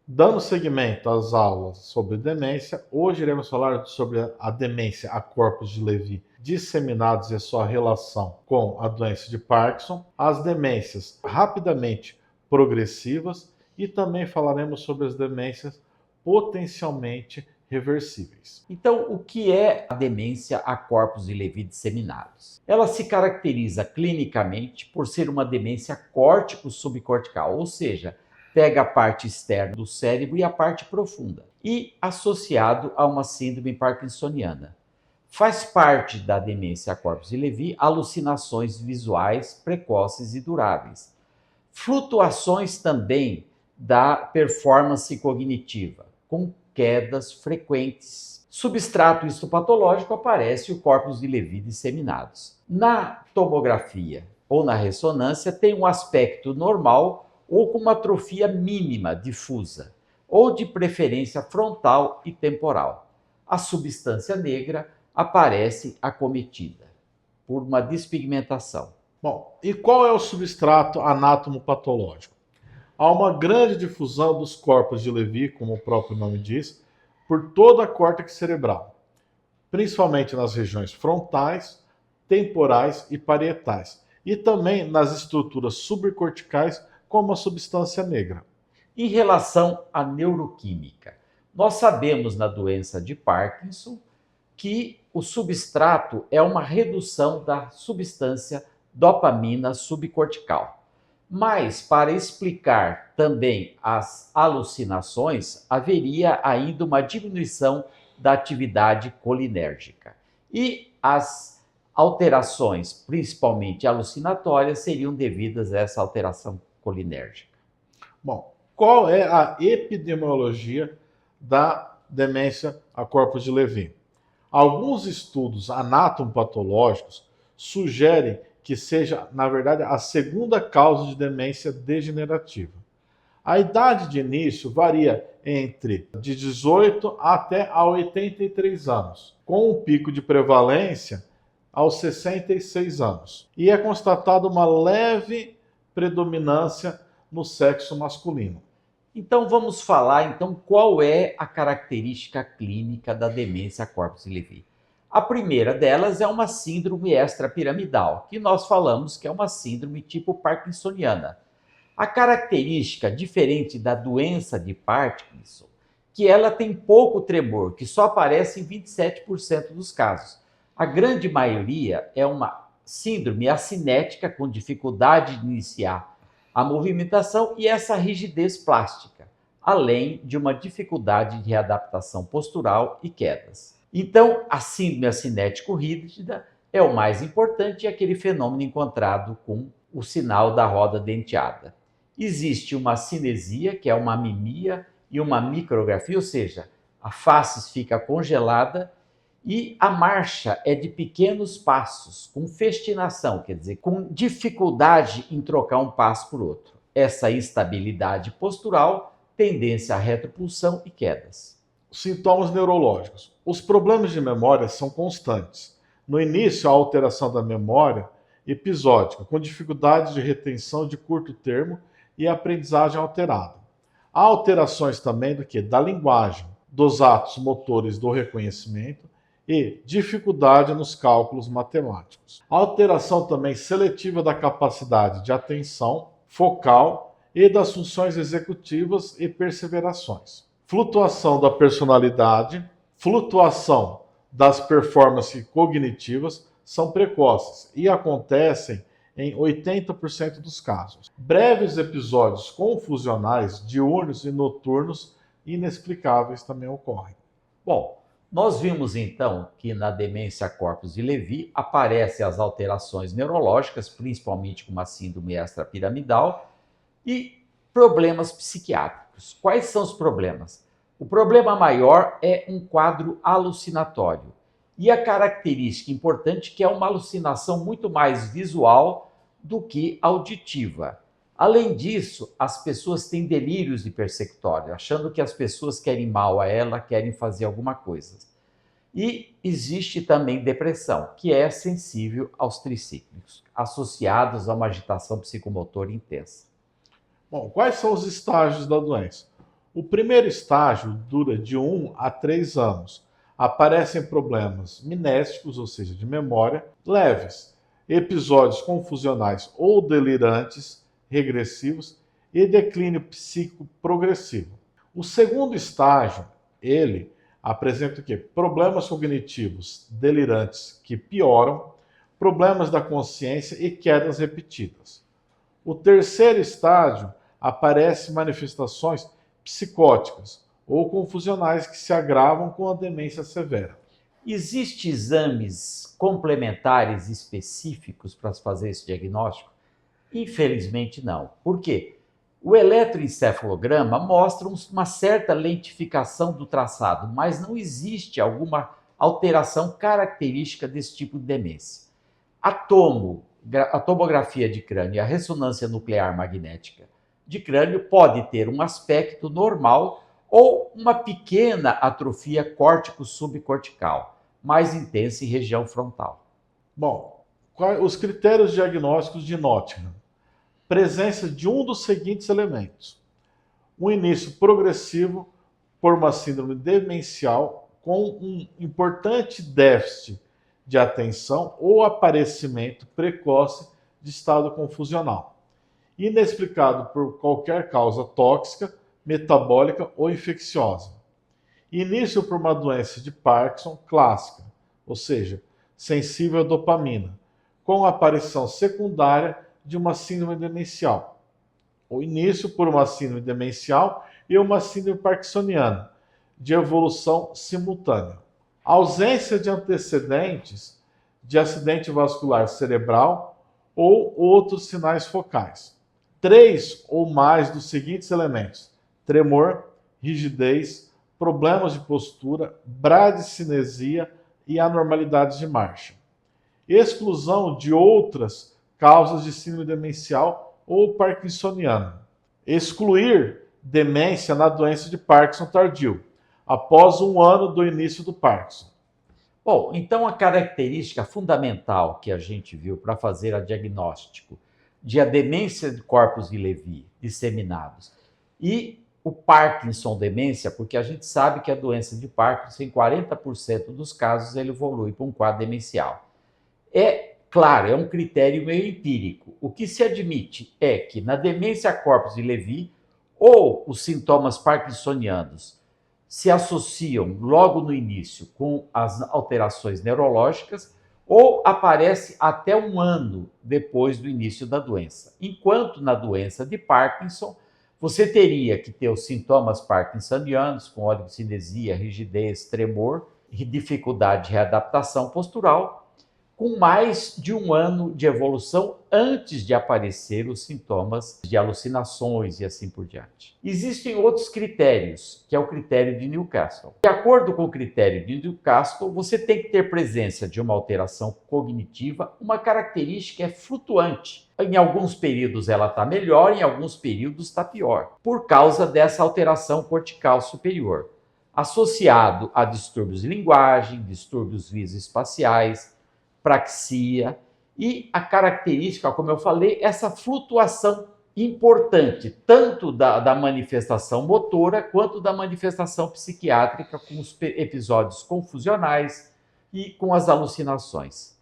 Dando seguimento às aulas sobre demência, hoje iremos falar sobre a demência a corpos de Levy disseminados e a sua relação com a doença de Parkinson, as demências rapidamente progressivas e também falaremos sobre as demências potencialmente reversíveis. Então, o que é a demência a corpos de Levy disseminados? Ela se caracteriza clinicamente por ser uma demência córtico-subcortical, ou seja, pega a parte externa do cérebro e a parte profunda, e associado a uma síndrome parkinsoniana. Faz parte da demência a corpos de Levy alucinações visuais precoces e duráveis. Flutuações também da performance cognitiva, com quedas frequentes. Substrato histopatológico aparece o corpus de Levy disseminados. Na tomografia ou na ressonância tem um aspecto normal ou com uma atrofia mínima difusa, ou de preferência frontal e temporal. A substância negra aparece acometida por uma despigmentação. Bom, e qual é o substrato anatomopatológico? Há uma grande difusão dos corpos de Levy, como o próprio nome diz, por toda a córtex cerebral, principalmente nas regiões frontais, temporais e parietais, e também nas estruturas subcorticais, como a substância negra. Em relação à neuroquímica, nós sabemos na doença de Parkinson que o substrato é uma redução da substância dopamina subcortical. Mas, para explicar também as alucinações, haveria ainda uma diminuição da atividade colinérgica. E as alterações, principalmente alucinatórias, seriam devidas a essa alteração colinérgica. Bom, qual é a epidemiologia da demência a corpos de Levy? Alguns estudos anatomopatológicos sugerem que seja, na verdade, a segunda causa de demência degenerativa. A idade de início varia entre de 18 até a 83 anos, com um pico de prevalência aos 66 anos. E é constatada uma leve predominância no sexo masculino. Então vamos falar então qual é a característica clínica da demência a corpus de Levy. A primeira delas é uma síndrome extrapiramidal, que nós falamos que é uma síndrome tipo parkinsoniana. A característica diferente da doença de Parkinson, que ela tem pouco tremor, que só aparece em 27% dos casos. A grande maioria é uma síndrome acinética com dificuldade de iniciar a movimentação e essa rigidez plástica, além de uma dificuldade de readaptação postural e quedas. Então, a síndrome acinético-rígida é o mais importante e aquele fenômeno encontrado com o sinal da roda denteada. Existe uma cinesia, que é uma mimia, e uma micrografia, ou seja, a face fica congelada e a marcha é de pequenos passos, com festinação, quer dizer, com dificuldade em trocar um passo por outro. Essa instabilidade postural, tendência à retropulsão e quedas. Sintomas neurológicos. Os problemas de memória são constantes. No início, a alteração da memória episódica, com dificuldade de retenção de curto termo e aprendizagem alterada. Há alterações também da linguagem, dos atos motores do reconhecimento e dificuldade nos cálculos matemáticos. Alteração também seletiva da capacidade de atenção focal e das funções executivas e perseverações. Flutuação da personalidade, flutuação das performances cognitivas são precoces e acontecem em 80% dos casos. Breves episódios confusionais, diurnos e noturnos inexplicáveis também ocorrem. Bom, nós vimos então que na demência corpus de Levy aparecem as alterações neurológicas, principalmente com uma síndrome extrapiramidal, e problemas psiquiátricos. Quais são os problemas? O problema maior é um quadro alucinatório. E a característica importante é que é uma alucinação muito mais visual do que auditiva. Além disso, as pessoas têm delírios hipersectórios, achando que as pessoas querem mal a ela, querem fazer alguma coisa. E existe também depressão, que é sensível aos tricíclicos, associados a uma agitação psicomotora intensa. Bom, quais são os estágios da doença? O primeiro estágio dura de 1 a 3 anos. Aparecem problemas mnésticos, ou seja, de memória, leves, episódios confusionais ou delirantes, regressivos, e declínio psíquico progressivo. O segundo estágio, ele apresenta o quê? Problemas cognitivos delirantes que pioram, problemas da consciência e quedas repetidas. O terceiro estágio aparece manifestações psicóticas ou confusionais que se agravam com a demência severa. Existem exames complementares específicos para fazer esse diagnóstico? Infelizmente não. Por quê? O eletroencefalograma mostra uma certa lentificação do traçado, mas não existe alguma alteração característica desse tipo de demência. A tomografia de crânio e a ressonância nuclear magnética de crânio pode ter um aspecto normal ou uma pequena atrofia córtico-subcortical, mais intensa em região frontal. Bom, os critérios diagnósticos de Nottingham? Presença de um dos seguintes elementos: um início progressivo por uma síndrome demencial com um importante déficit de atenção ou aparecimento precoce de estado confusional, inexplicado por qualquer causa tóxica, metabólica ou infecciosa. Início por uma doença de Parkinson clássica, ou seja, sensível à dopamina, com aparição secundária de uma síndrome demencial. O início por uma síndrome demencial e uma síndrome parkinsoniana, de evolução simultânea. Ausência de antecedentes de acidente vascular cerebral ou outros sinais focais. 3 ou mais dos seguintes elementos: tremor, rigidez, problemas de postura, bradicinesia e anormalidades de marcha. Exclusão de outras causas de síndrome demencial ou parkinsoniana. Excluir demência na doença de Parkinson tardio, após 1 ano do início do Parkinson. Bom, então a característica fundamental que a gente viu para fazer o diagnóstico de a demência de corpos de Levy disseminados e o Parkinson demência, porque a gente sabe que a doença de Parkinson, em 40% dos casos, ele evolui para um quadro demencial. Claro, é um critério meio empírico. O que se admite é que na demência corpus de Levy ou os sintomas parkinsonianos se associam logo no início com as alterações neurológicas ou aparece até 1 ano depois do início da doença. Enquanto na doença de Parkinson, você teria que ter os sintomas parkinsonianos com oligocinesia, rigidez, tremor e dificuldade de readaptação postural, com mais de 1 ano de evolução antes de aparecer os sintomas de alucinações e assim por diante. Existem outros critérios, que é o critério de Newcastle. De acordo com o critério de Newcastle, você tem que ter presença de uma alteração cognitiva, uma característica é flutuante. Em alguns períodos ela está melhor, em alguns períodos está pior, por causa dessa alteração cortical superior, associado a distúrbios de linguagem, distúrbios visoespaciais, praxia e a característica, como eu falei, essa flutuação importante, tanto da manifestação motora quanto da manifestação psiquiátrica, com os episódios confusionais e com as alucinações.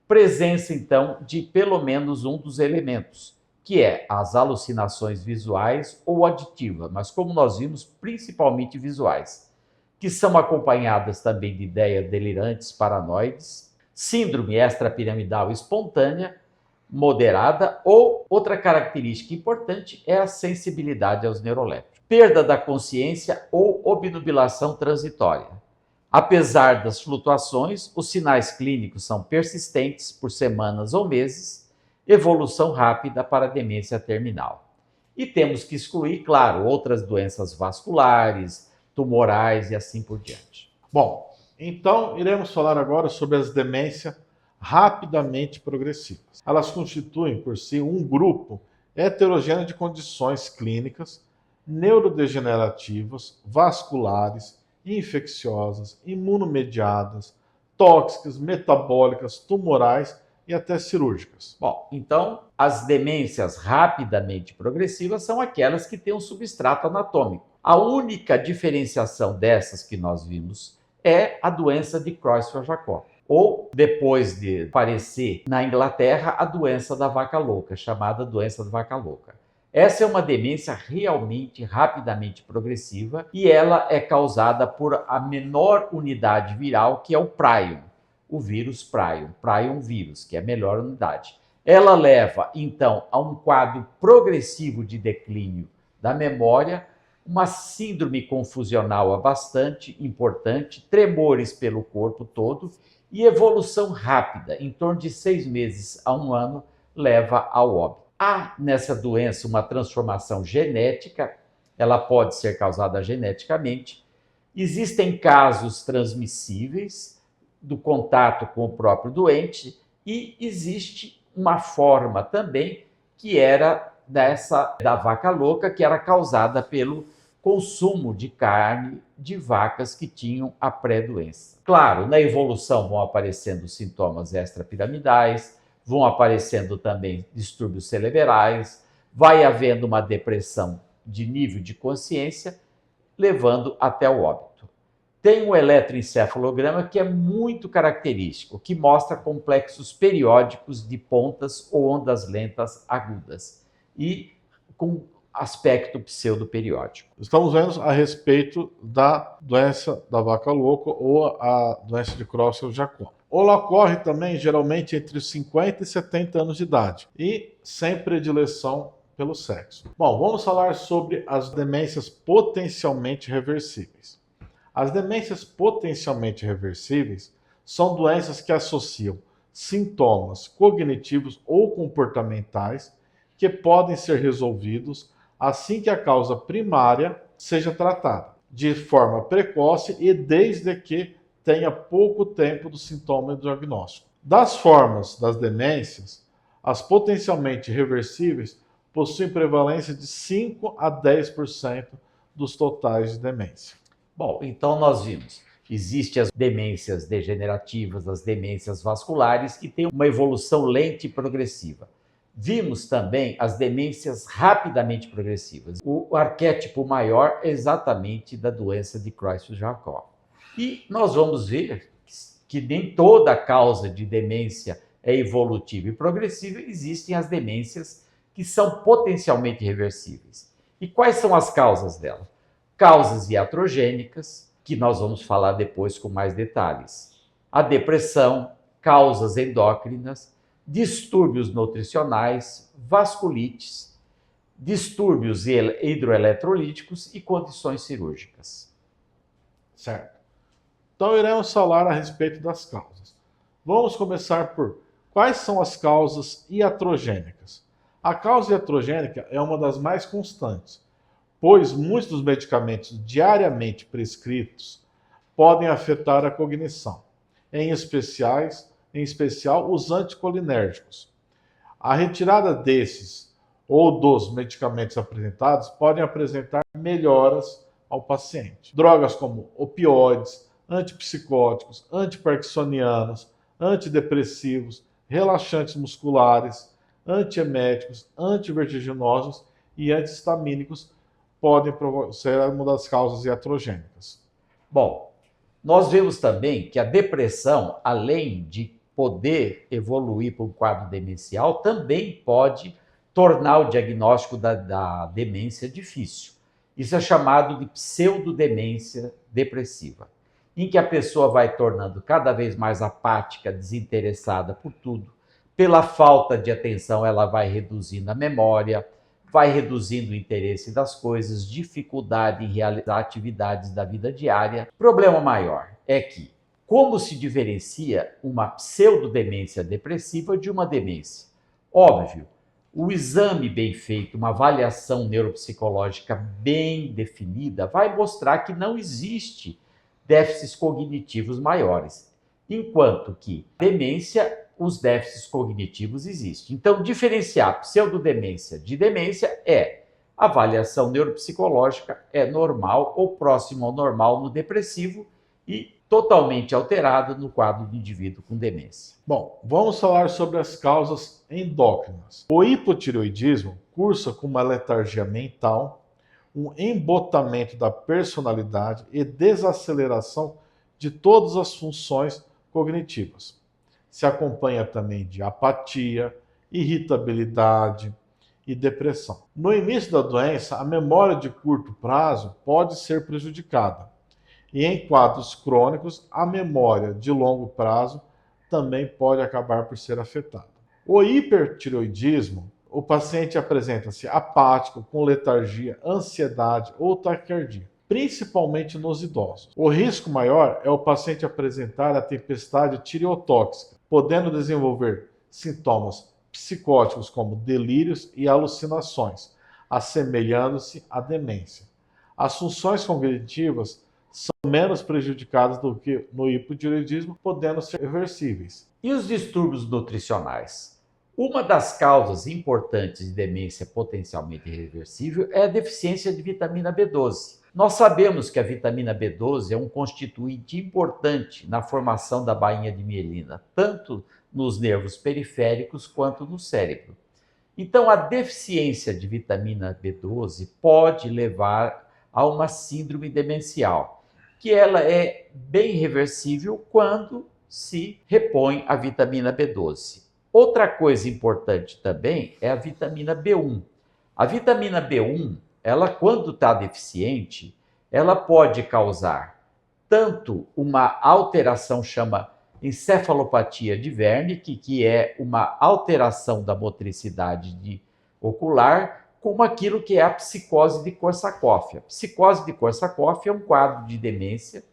Presença, então, de pelo menos um dos elementos, que é as alucinações visuais ou auditivas, mas como nós vimos, principalmente visuais, que são acompanhadas também de ideias delirantes, paranoides, síndrome extrapiramidal espontânea, moderada, ou outra característica importante é a sensibilidade aos neuroléticos. Perda da consciência ou obnubilação transitória. Apesar das flutuações, os sinais clínicos são persistentes por semanas ou meses, evolução rápida para a demência terminal. E temos que excluir, claro, outras doenças vasculares, tumorais e assim por diante. Bom, então iremos falar agora sobre as demências rapidamente progressivas. Elas constituem por si um grupo heterogêneo de condições clínicas, neurodegenerativas, vasculares, infecciosas, imunomediadas, tóxicas, metabólicas, tumorais e até cirúrgicas. Bom, então as demências rapidamente progressivas são aquelas que têm um substrato anatômico. A única diferenciação dessas que nós vimos é a doença de Creutzfeldt-Jakob, ou, depois de aparecer na Inglaterra, a doença da vaca louca, chamada doença da vaca louca. Essa é uma demência realmente rapidamente progressiva e ela é causada por a menor unidade viral, que é o prion, o vírus prion vírus, que é a melhor unidade. Ela leva, então, a um quadro progressivo de declínio da memória, uma síndrome confusional bastante importante, tremores pelo corpo todo e evolução rápida, em torno de 6 meses a 1 ano, leva ao óbito. Há nessa doença uma transformação genética, ela pode ser causada geneticamente. Existem casos transmissíveis do contato com o próprio doente e existe uma forma também que era da vaca louca, que era causada pelo consumo de carne de vacas que tinham a pré-doença. Claro, na evolução vão aparecendo sintomas extrapiramidais, vão aparecendo também distúrbios cerebrais, vai havendo uma depressão de nível de consciência, levando até o óbito. Tem um eletroencefalograma que é muito característico, que mostra complexos periódicos de pontas ou ondas lentas agudas e com aspecto pseudoperiódico. Estamos vendo a respeito da doença da vaca louca ou a doença de Creutzfeldt-Jakob. Ela ocorre também geralmente entre os 50 e 70 anos de idade e sem predileção pelo sexo. Bom, vamos falar sobre as demências potencialmente reversíveis. As demências potencialmente reversíveis são doenças que associam sintomas cognitivos ou comportamentais que podem ser resolvidos assim que a causa primária seja tratada, de forma precoce e desde que tenha pouco tempo do sintoma e do diagnóstico. Das formas das demências, as potencialmente reversíveis possuem prevalência de 5 a 10% dos totais de demência. Bom, então nós vimos, existem as demências degenerativas, as demências vasculares, que têm uma evolução lenta e progressiva. Vimos também as demências rapidamente progressivas. O arquétipo maior é exatamente da doença de Creutzfeldt-Jakob. E nós vamos ver que nem toda causa de demência é evolutiva e progressiva, existem as demências que são potencialmente reversíveis. E quais são as causas delas? Causas iatrogênicas, que nós vamos falar depois com mais detalhes. A depressão, causas endócrinas, distúrbios nutricionais, vasculites, distúrbios hidroeletrolíticos e condições cirúrgicas. Certo. Então iremos falar a respeito das causas. Vamos começar por quais são as causas iatrogênicas. A causa iatrogênica é uma das mais constantes, pois muitos dos medicamentos diariamente prescritos podem afetar a cognição, em especial os anticolinérgicos. A retirada desses ou dos medicamentos apresentados podem apresentar melhoras ao paciente. Drogas como opioides, antipsicóticos, antiparkinsonianos, antidepressivos, relaxantes musculares, antieméticos, antivertiginosos e antihistamínicos podem ser uma das causas iatrogênicas. Bom, nós vemos também que a depressão, além de poder evoluir para um quadro demencial, também pode tornar o diagnóstico da demência difícil. Isso é chamado de pseudodemência depressiva, em que a pessoa vai tornando cada vez mais apática, desinteressada por tudo. Pela falta de atenção, ela vai reduzindo a memória, vai reduzindo o interesse das coisas, dificuldade em realizar atividades da vida diária. O problema maior é que, como se diferencia uma pseudodemência depressiva de uma demência? Óbvio, o exame bem feito, uma avaliação neuropsicológica bem definida, vai mostrar que não existe déficits cognitivos maiores, enquanto que demência, os déficits cognitivos existem. Então, diferenciar pseudodemência de demência é avaliação neuropsicológica é normal ou próximo ao normal no depressivo e totalmente alterado no quadro do indivíduo com demência. Bom, vamos falar sobre as causas endócrinas. O hipotireoidismo cursa com uma letargia mental, um embotamento da personalidade e desaceleração de todas as funções cognitivas. Se acompanha também de apatia, irritabilidade e depressão. No início da doença, a memória de curto prazo pode ser prejudicada. E em quadros crônicos, a memória de longo prazo também pode acabar por ser afetada. O hipertireoidismo, o paciente apresenta-se apático, com letargia, ansiedade ou taquicardia, principalmente nos idosos. O risco maior é o paciente apresentar a tempestade tireotóxica, podendo desenvolver sintomas psicóticos como delírios e alucinações, assemelhando-se à demência. As funções cognitivas são menos prejudicadas do que no hipotireoidismo, podendo ser reversíveis. E os distúrbios nutricionais? Uma das causas importantes de demência potencialmente irreversível é a deficiência de vitamina B12. Nós sabemos que a vitamina B12 é um constituinte importante na formação da bainha de mielina, tanto nos nervos periféricos quanto no cérebro. Então, a deficiência de vitamina B12 pode levar a uma síndrome demencial, que ela é bem reversível quando se repõe a vitamina B12. Outra coisa importante também é a vitamina B1. A vitamina B1, ela quando está deficiente, ela pode causar tanto uma alteração, chama encefalopatia de Wernicke, que é uma alteração da motricidade ocular, como aquilo que é a psicose de Korsakoff. A psicose de Korsakoff é um quadro de demência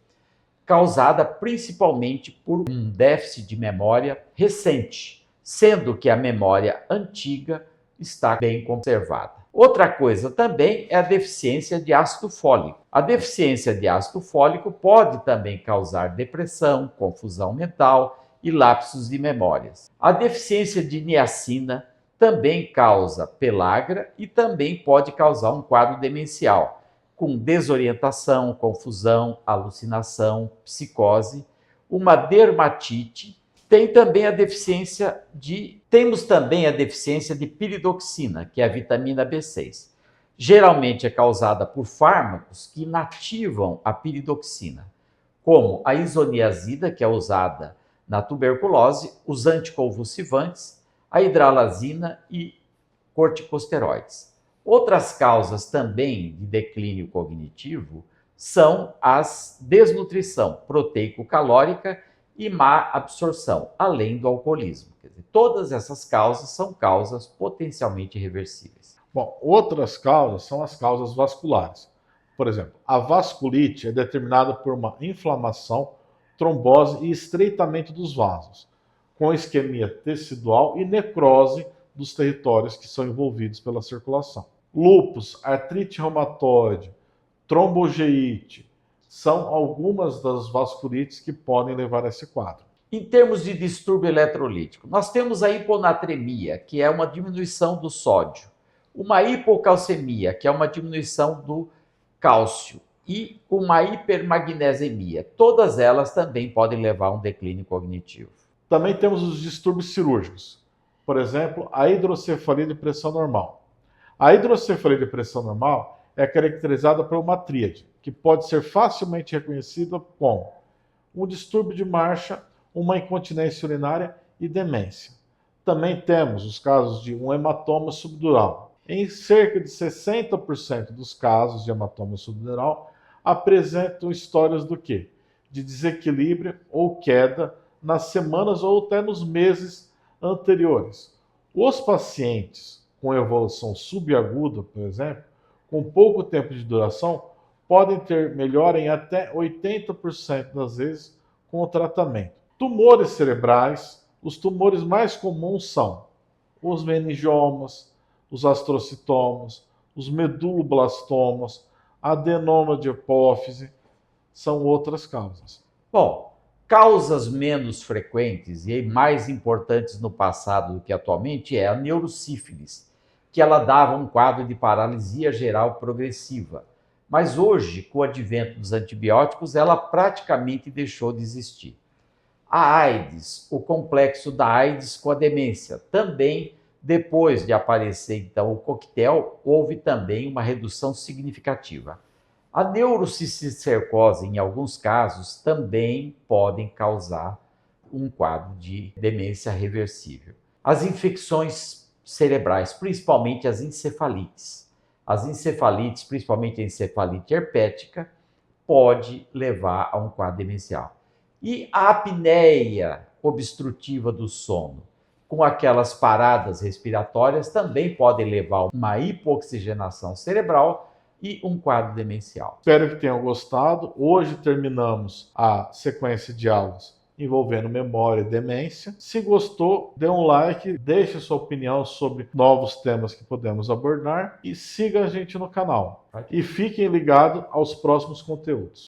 causada principalmente por um déficit de memória recente, sendo que a memória antiga está bem conservada. Outra coisa também é a deficiência de ácido fólico. A deficiência de ácido fólico pode também causar depressão, confusão mental e lapsos de memórias. A deficiência de niacina também causa pellagra e também pode causar um quadro demencial, com desorientação, confusão, alucinação, psicose, uma dermatite. Temos também a deficiência de piridoxina, que é a vitamina B6. Geralmente é causada por fármacos que inativam a piridoxina, como a isoniazida, que é usada na tuberculose, os anticonvulsivantes, a hidralazina e corticosteroides. Outras causas também de declínio cognitivo são as desnutrição proteico-calórica e má absorção, além do alcoolismo. Quer dizer, todas essas causas são causas potencialmente reversíveis. Bom, outras causas são as causas vasculares. Por exemplo, a vasculite é determinada por uma inflamação, trombose e estreitamento dos vasos, com isquemia tecidual e necrose dos territórios que são envolvidos pela circulação. Lúpus, artrite reumatoide, trombogeite, são algumas das vasculites que podem levar a esse quadro. Em termos de distúrbio eletrolítico, nós temos a hiponatremia, que é uma diminuição do sódio, uma hipocalcemia, que é uma diminuição do cálcio, e uma hipermagnesemia. Todas elas também podem levar a um declínio cognitivo. Também temos os distúrbios cirúrgicos. Por exemplo, a hidrocefalia de pressão normal. A hidrocefalia de pressão normal é caracterizada por uma tríade, que pode ser facilmente reconhecida como um distúrbio de marcha, uma incontinência urinária e demência. Também temos os casos de um hematoma subdural. Em cerca de 60% dos casos de hematoma subdural, apresentam histórias do quê? De desequilíbrio ou queda nas semanas ou até nos meses anteriores. Os pacientes com evolução subaguda, por exemplo, com pouco tempo de duração, podem ter melhora em até 80% das vezes com o tratamento. Tumores cerebrais, os tumores mais comuns são os meningiomas, os astrocitomas, os meduloblastomas, adenoma de hipófise, são outras causas. Bom, causas menos frequentes e mais importantes no passado do que atualmente é a neurosífilis, que ela dava um quadro de paralisia geral progressiva. Mas hoje, com o advento dos antibióticos, ela praticamente deixou de existir. A AIDS, o complexo da AIDS com a demência, também Depois de aparecer, então, o coquetel, houve também uma redução significativa. A neurocisticercose, em alguns casos, também podem causar um quadro de demência reversível. As infecções cerebrais, principalmente as encefalites. As encefalites, principalmente a encefalite herpética, pode levar a um quadro demencial. E a apneia obstrutiva do sono, com aquelas paradas respiratórias, também podem levar a uma hipoxigenação cerebral e um quadro demencial. Espero que tenham gostado. Hoje terminamos a sequência de aulas envolvendo memória e demência. Se gostou, dê um like, deixe sua opinião sobre novos temas que podemos abordar e siga a gente no canal. E fiquem ligados aos próximos conteúdos.